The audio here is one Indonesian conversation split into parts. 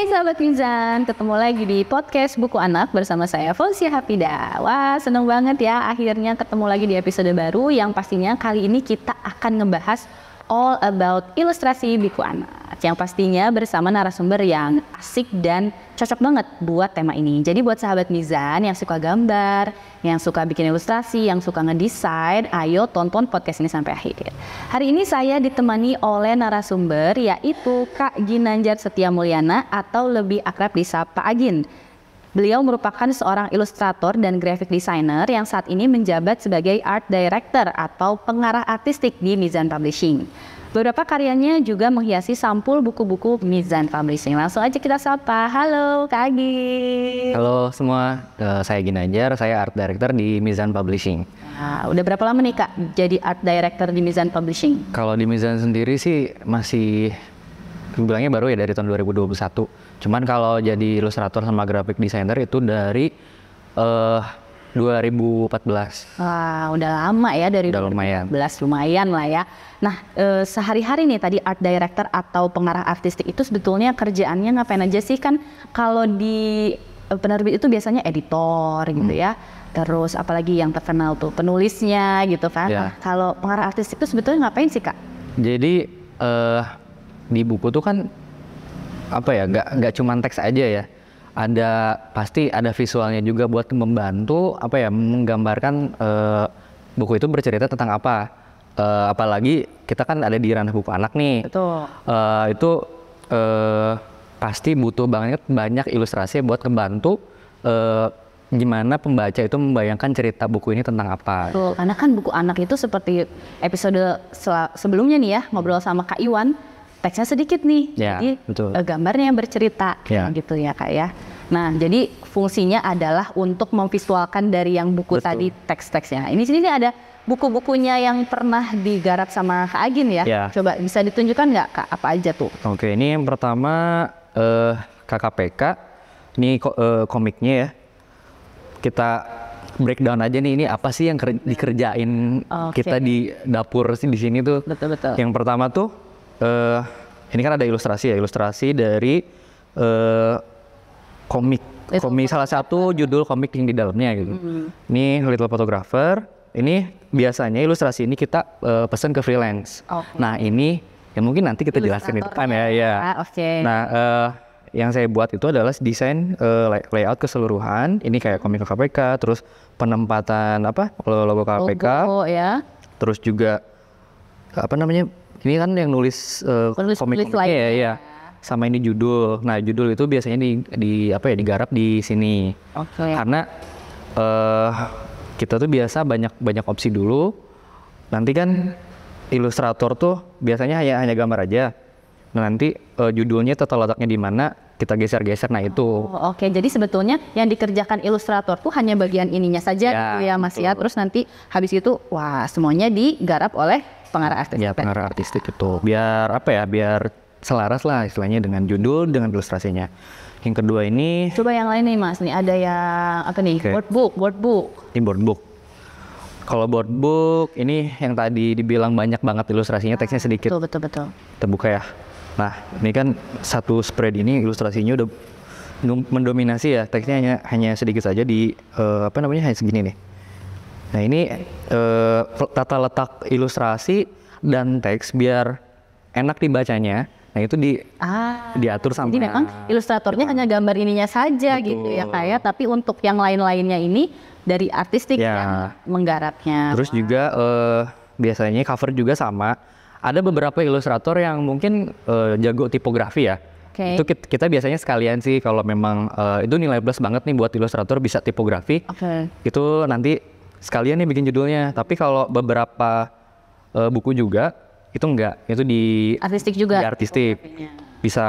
Hai sahabat Mizan, ketemu lagi di podcast Buku Anak bersama saya Fauzia Hafida. Wah, seneng banget ya akhirnya ketemu lagi di episode baru yang pastinya kali ini kita akan ngebahas all about ilustrasi buku anak. Yang pastinya bersama narasumber yang asik dan cocok banget buat tema ini. Jadi buat sahabat Mizan yang suka gambar, yang suka bikin ilustrasi, yang suka ngedesain, ayo tonton podcast ini sampai akhir. Hari ini saya ditemani oleh narasumber yaitu Kak Ginanjar Setia Mulyana atau lebih akrab disapa Agin. Beliau merupakan seorang ilustrator dan graphic designer yang saat ini menjabat sebagai art director atau pengarah artistik di Mizan Publishing. Beberapa karyanya juga menghiasi sampul buku-buku Mizan Publishing. Langsung aja kita sapa. Halo Kak Agin. Halo semua, saya Ginanjar, saya art director di Mizan Publishing. Nah, udah berapa lama nih Kak jadi art director di Mizan Publishing? Kalau di Mizan sendiri sih masih bilangnya baru ya dari tahun 2021. Cuman kalau jadi ilustrator sama graphic designer itu dari 2014. Wah, udah lama ya dari udah 2014, lumayan lah ya. Nah, sehari-hari nih tadi art director atau pengarah artistik itu sebetulnya kerjaannya ngapain aja sih? Kan kalau di penerbit itu biasanya editor gitu ya. Terus apalagi yang terkenal tuh penulisnya gitu kan. Ya. Nah, kalau pengarah artistik itu sebetulnya ngapain sih Kak? Jadi di buku tuh kan apa ya, nggak cuma teks aja ya. Pasti ada visualnya juga buat membantu apa ya, menggambarkan buku itu bercerita tentang apa. Apalagi kita kan ada di ranah buku anak nih. Betul. Itu pasti butuh banyak ilustrasi buat membantu gimana pembaca itu membayangkan cerita buku ini tentang apa. Betul, karena kan buku anak itu seperti episode sebelumnya nih ya, ngobrol sama Kak Iwan, teksnya sedikit nih, Ya, jadi betul. Gambarnya yang bercerita, Ya. gitu ya Kak ya. Nah, jadi fungsinya adalah untuk memvisualkan dari yang buku Betul. tadi teks-teksnya. Ini sini nih ada buku-bukunya yang pernah digarap sama Kak Agin ya. Ya. Coba bisa ditunjukkan nggak Kak, apa aja tuh? Oke, ini yang pertama KKPK, ini komiknya ya. Kita breakdown aja nih, ini apa sih yang dikerjain Oke. kita di dapur sih di sini tuh. Betul-betul. Yang pertama tuh ini kan ada ilustrasi dari komik salah satu judul komik yang di dalamnya gitu. Ini Little Photographer. Ini biasanya ilustrasi ini kita pesan ke freelance. Oke. Nah ini yang mungkin nanti kita jelasin di depan ya. Ya. Oke. Nah yang saya buat itu adalah desain layout keseluruhan. Ini kayak komik KPK, terus penempatan logo KPK, Logo ya. terus juga apa namanya? Ini kan yang nulis komik-komiknya ya. Sama ini judul. Nah, judul itu biasanya digarap di sini. Oke. Karena kita tuh biasa banyak opsi dulu. Nanti kan ilustrator tuh biasanya hanya gambar aja. Nah, nanti judulnya tata letaknya di mana kita geser-geser. Nah, itu. Oh, oke, jadi sebetulnya yang dikerjakan ilustrator tuh hanya bagian ininya saja Ya, gitu ya Mas ya. betul. Terus nanti habis itu wah semuanya digarap oleh pengarah artistik. Ya, pengarah artistik itu. Biar biar selaras lah istilahnya dengan judul, dengan ilustrasinya. Yang kedua ini Coba yang lain nih Mas, nih ada yang apa nih? Oke. Boardbook. ini board book. Kalau board book ini yang tadi dibilang banyak banget ilustrasinya, teksnya sedikit. Betul. Kita buka ya. Nah, ini kan satu spread ini ilustrasinya udah mendominasi ya. Teksnya hanya sedikit saja di hanya segini nih. Nah, ini tata letak ilustrasi dan teks biar enak dibacanya. Nah, itu diatur sama. Jadi memang ilustratornya hanya gambar ininya saja Betul. gitu ya kayak, tapi untuk yang lain-lainnya ini dari artistik Ya. yang menggarapnya. Terus juga biasanya cover juga sama. Ada beberapa ilustrator yang mungkin jago tipografi ya. Oke. Itu kita biasanya sekalian sih kalau memang itu nilai plus banget nih buat ilustrator bisa tipografi. Oke. Itu nanti sekalian nih bikin judulnya. Tapi kalau beberapa buku juga itu enggak. Itu di Artistik juga. Di artistik. tipografinya. Bisa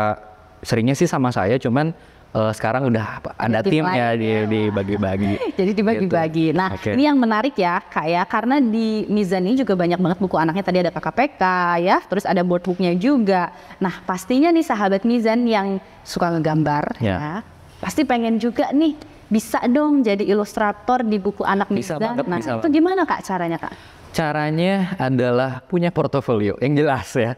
seringnya sih sama saya, cuman sekarang udah ada tim tim ya lain. dibagi-bagi. Jadi dibagi-bagi. Nah, Oke. ini yang menarik ya, Kak ya, karena di Mizan ini juga banyak banget buku anaknya. Tadi ada KKPK ya, terus ada board booknya juga. Nah, pastinya nih sahabat Mizan yang suka ngegambar ya, pasti pengen juga nih bisa dong jadi ilustrator di buku anak Bisa Mizan. banget, Nah, bisa itu gimana Kak caranya Kak? Caranya adalah punya portofolio yang jelas ya.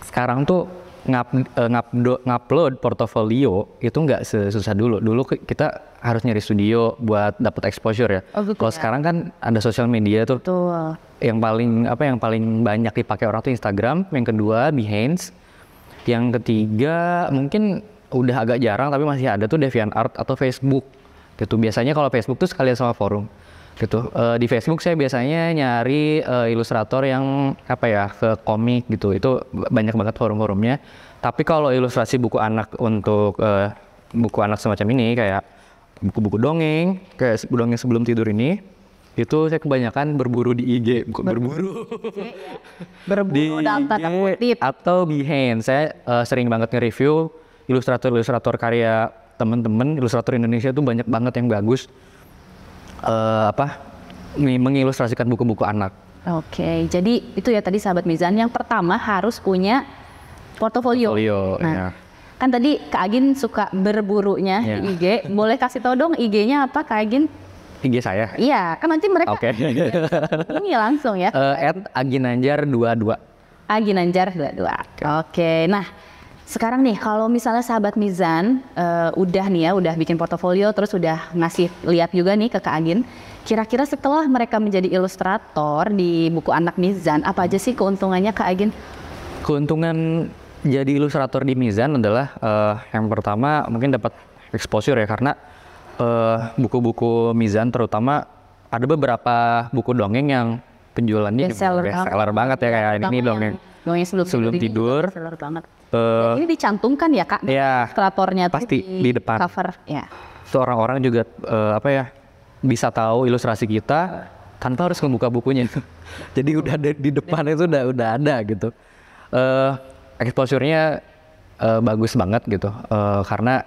Sekarang tuh ngupload portofolio itu nggak sesusah dulu. Dulu kita harus nyari studio buat dapat exposure ya. Kalau sekarang kan ada sosial media tuh. Betul. Yang paling banyak dipakai orang tuh Instagram, yang kedua Behance, yang ketiga mungkin udah agak jarang tapi masih ada tuh DeviantArt atau Facebook gitu. Biasanya kalau Facebook tuh sekalian sama forum gitu. Di Facebook saya biasanya nyari ilustrator yang ke komik gitu. Itu banyak banget forum-forumnya. Tapi kalau ilustrasi buku anak untuk buku anak semacam ini kayak buku-buku dongeng, kayak dongeng sebelum tidur ini, itu saya kebanyakan berburu di IG, berburu di dalam tanda kutip atau Behance. Saya sering banget nge-review ilustrator karya teman-teman ilustrator Indonesia tuh banyak banget yang bagus mengilustrasikan buku-buku anak. Oke, jadi itu ya tadi sahabat Mizan, yang pertama harus punya portofolio. Nah, kan tadi Kak Agin suka berburunya di IG. Boleh kasih tahu dong IG-nya apa Kak Agin? IG saya? Iya, kan nanti mereka ini langsung ya. @aginanjar22. Aginanjar22. Oke, nah sekarang nih kalau misalnya sahabat Mizan udah bikin portofolio, terus udah ngasih lihat juga nih ke Kak Agin. Kira-kira setelah mereka menjadi ilustrator di buku anak Mizan, apa aja sih keuntungannya Kak Agin? Keuntungan jadi ilustrator di Mizan adalah yang pertama mungkin dapat exposure ya, karena buku-buku Mizan terutama ada beberapa buku dongeng yang penjualannya bestseller banget ya, kayak ini dongeng sebelum tidur. Bestseller banget. Ini dicantumkan ya Kak? Ya, ilustratornya pasti di depan cover ya. So, orang-orang juga bisa tahu ilustrasi kita tanpa harus membuka bukunya. Jadi udah di depan itu udah ada gitu. Exposure-nya bagus banget gitu, karena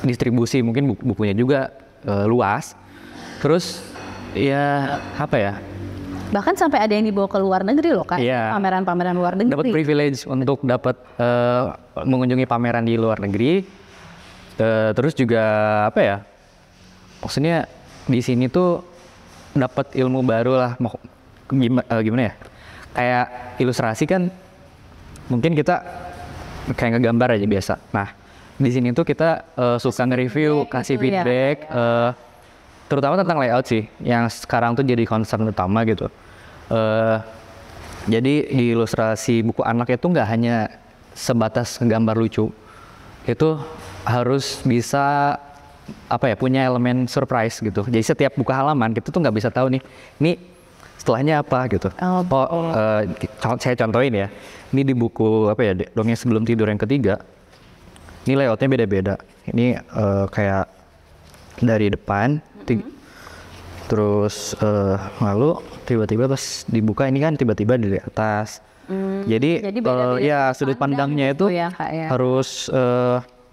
distribusi mungkin bukunya juga luas. Terus ya bahkan sampai ada yang dibawa ke luar negeri loh Kak, pameran-pameran luar negeri. Dapat privilege untuk mengunjungi pameran di luar negeri. Terus juga maksudnya di sini tuh dapat ilmu baru lah. Gimana ya? Kayak ilustrasi kan mungkin kita kayak ngegambar aja biasa. Nah, di sini tuh kita suka nge-review, kasih feedback, terutama tentang layout sih, yang sekarang tuh jadi concern utama gitu. Jadi di ilustrasi buku anak itu nggak hanya sebatas ngegambar lucu, itu harus bisa punya elemen surprise gitu. Jadi setiap buka halaman kita tuh nggak bisa tahu ini setelahnya apa gitu. Saya contohin ya. Ini di buku dongeng sebelum tidur yang ketiga. Ini layoutnya beda-beda. Ini kayak dari depan, terus lalu tiba-tiba pas dibuka ini kan tiba-tiba dari atas. Jadi sudut pandangnya itu ya, Kak, ya. Harus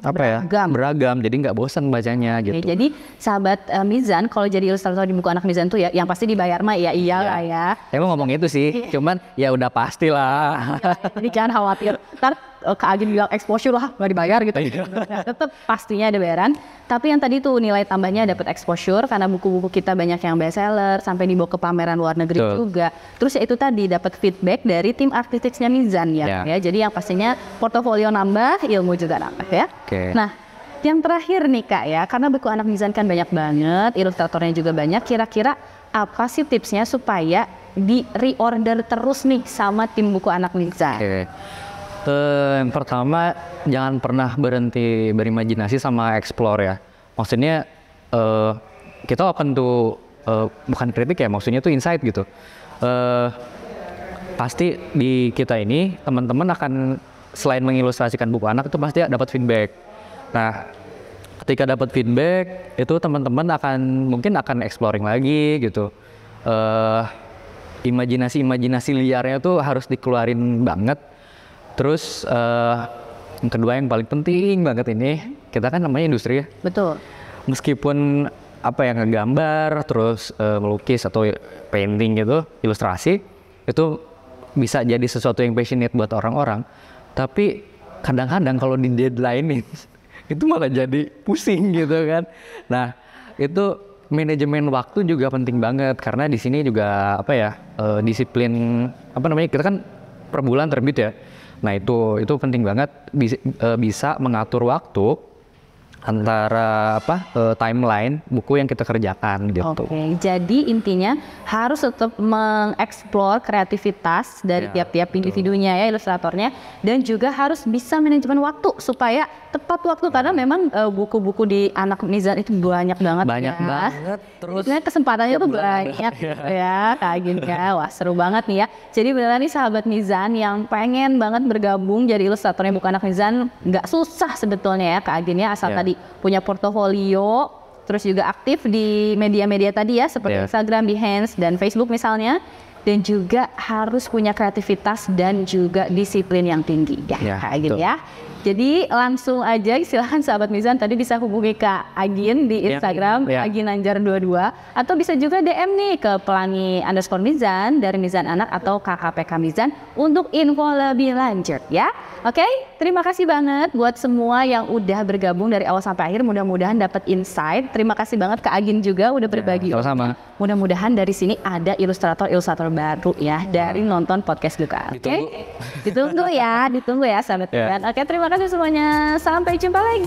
beragam, jadi nggak bosan bacanya gitu. Jadi sahabat Mizan, kalau jadi ilustrator di buku anak Mizan tuh ya yang pasti dibayar mah iyalah ya. Emang ngomong itu sih, cuman ya udah pastilah. Jadi jangan khawatir, ntar Kak Agin bilang exposure lah nggak dibayar gitu. Tetap pastinya ada bayaran. Tapi yang tadi tuh nilai tambahnya dapat exposure karena buku-buku kita banyak yang bestseller, sampai dibawa ke pameran luar negeri juga. Terus ya itu tadi dapat feedback dari tim arsiteknya Mizan ya. Jadi yang pastinya portofolio nambah, ilmu juga nambah ya. Nah, yang terakhir nih Kak ya, karena buku anak Mizan kan banyak banget, ilustratornya juga banyak. Kira-kira apa sih tipsnya supaya di reorder terus nih sama tim buku anak Mizan? Yang pertama, jangan pernah berhenti berimajinasi sama explore ya. Maksudnya kita open to bukan kritik ya, maksudnya tuh insight gitu. Pasti di kita ini teman-teman akan selain mengilustrasikan buku anak itu pasti dapat feedback. Nah, ketika dapat feedback itu teman-teman mungkin akan exploring lagi gitu. Imajinasi liarnya tuh harus dikeluarin banget. Terus yang kedua yang paling penting banget ini, kita kan namanya industri ya. Betul. Meskipun yang ngegambar, terus melukis atau painting gitu, ilustrasi, itu bisa jadi sesuatu yang passionate buat orang-orang. Tapi kadang-kadang kalau di deadline itu malah jadi pusing gitu kan. Nah, itu manajemen waktu juga penting banget karena di sini juga disiplin kita kan per bulan terbit ya. Nah itu penting banget bisa mengatur waktu antara timeline buku yang kita kerjakan gitu. Oke, jadi intinya harus tetap mengeksplor kreativitas dari tiap-tiap individunya ya, ilustratornya, dan juga harus bisa manajemen waktu supaya tepat waktu, karena memang buku-buku di Anak Mizan itu banyak banget. Banyak banget, terus kesempatannya tuh banyak ya, kayak gini ya. Wah, seru banget nih ya. Jadi beneran nih sahabat Mizan yang pengen banget bergabung jadi ilustratornya Buku Anak Mizan, nggak susah sebetulnya ya Kak Agin ya, asal tadi punya portofolio, terus juga aktif di media-media tadi ya, seperti Instagram, Behance, dan Facebook misalnya, dan juga harus punya kreativitas dan juga disiplin yang tinggi ya, Kak Agin ya. Jadi langsung aja silahkan sahabat Mizan tadi bisa hubungi Kak Agin di Instagram Aginanjar22, atau bisa juga DM nih ke Pelangi_Mizan dari Mizan Anak atau KKPK Mizan untuk info lebih lanjut ya. Oke, terima kasih banget buat semua yang udah bergabung dari awal sampai akhir, mudah-mudahan dapat insight. Terima kasih banget Kak Agin juga udah berbagi. Sama-sama. Mudah-mudahan dari sini ada ilustrator baru ya dari nonton podcast Luka. Oke? Ditunggu ya sahabat Mizan. Oke, terima kasih semuanya. Sampai jumpa lagi.